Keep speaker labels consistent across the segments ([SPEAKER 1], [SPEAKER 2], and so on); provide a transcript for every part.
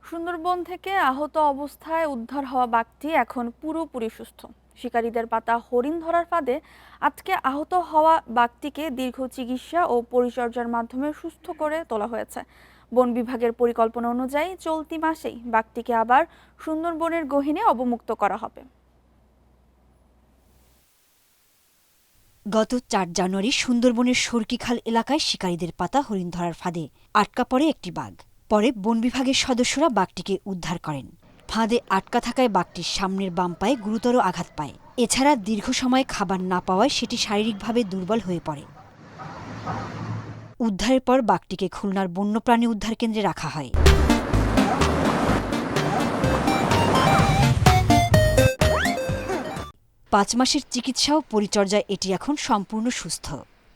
[SPEAKER 1] সুন্দরবন থেকে আহত অবস্থায় উদ্ধার হওয়া বাঘটি এখন পুরোপুরি সুস্থ। শিকারীদের পাতা হরিণ ধরার ফাঁদে আজকে আহত হওয়া বাঘটিকে দীর্ঘ চিকিৎসা ও পরিচর্যার মাধ্যমে সুস্থ করে তোলা হয়েছে। বন বিভাগের পরিকল্পনা অনুযায়ী চলতি মাসেই বাঘটিকে আবার সুন্দরবনের গহীনে অবমুক্ত করা হবে।
[SPEAKER 2] গত ৪ জানুয়ারি সুন্দরবনের সরকিখাল এলাকায় শিকারীদের পাতা হরিণ ধরার ফাঁদে আটকা পড়ে একটি বাঘ। পরে বন বিভাগের সদস্যরা বাঘটিকে উদ্ধার করেন। ফাঁদে আটকা থাকায় বাঘটির সামনের বাম পায়ে গুরুতর আঘাত পায়। এছাড়া দীর্ঘ সময় খাবার না পাওয়ায় সেটি শারীরিকভাবে দুর্বল হয়ে পড়ে। উদ্ধারের পর বাঘটিকে খুলনার বন্যপ্রাণী উদ্ধার কেন্দ্রে রাখা হয়। ৫ মাসের চিকিৎসা ও পরিচর্যায় এটি এখন সম্পূর্ণ সুস্থ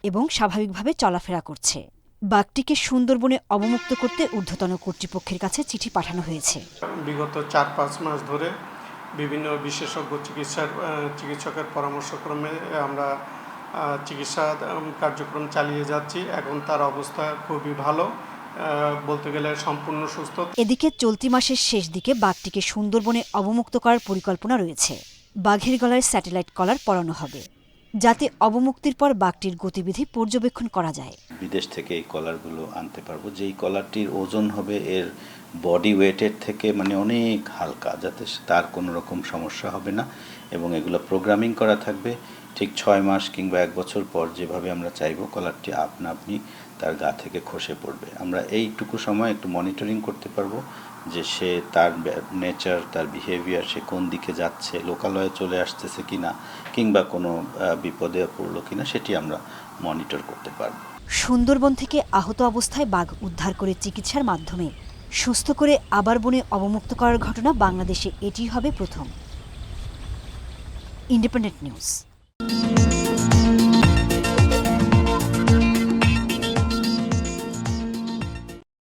[SPEAKER 2] এবং স্বাভাবিকভাবে চলাফেরা করছে। বাঘটিকে সুন্দরবনে অবমুক্ত করতে ঊর্ধ্বতন কর্তৃপক্ষের কাছে চিঠি পাঠানো হয়েছে।
[SPEAKER 3] বিগত ৪-৫ মাস ধরে বিভিন্ন বিশেষজ্ঞ চিকিৎসকের পরামর্শক্রমে আমরা চিকিৎসা কার্যক্রম চালিয়ে যাচ্ছি। এখন তার অবস্থা খুবই ভালো, বলতে গেলে সম্পূর্ণ সুস্থ।
[SPEAKER 2] এদিকে চলতি মাসের শেষ দিকে বাঘটিকে সুন্দরবনে অবমুক্ত করার পরিকল্পনা রয়েছে। বাঘের গলায় স্যাটেলাইট কলার পরানো হবে, যাতে অবমুক্তির পর বাঘটির গতিবিধি পর্যবেক্ষণ করা যায়।
[SPEAKER 4] বিদেশ থেকে এই কলারগুলো আনতে পারবো, যেই কলারটির ওজন হবে এর বডি ওয়েটের থেকে অনেক হালকা, যাতে তার কোনো রকম সমস্যা হবে না এবং এগুলো প্রোগ্রামিং করা থাকবে। ঠিক ৬ মাস কিংবা ১ বছর পর যেভাবে আমরা চাইবো কলারটি আপনি তার গা থেকে খসে পড়বে। আমরা এইটুকু সময় একটু মনিটরিং করতে পারবো যে সে তার নেচার, তার বিহেভিয়ার, সে কোন দিকে যাচ্ছে, লোকালয়ে চলে আসতেছে কিনা কিংবা কোনো বিপদে পড়লো কিনা, সেটি আমরা মনিটর করতে পারব।
[SPEAKER 2] সুন্দরবন থেকে আহত অবস্থায় বাঘ উদ্ধার করে চিকিৎসার মাধ্যমে সুস্থ করে আবার বনে অবমুক্ত করার ঘটনা বাংলাদেশে এটিই হবে প্রথম। Independent news.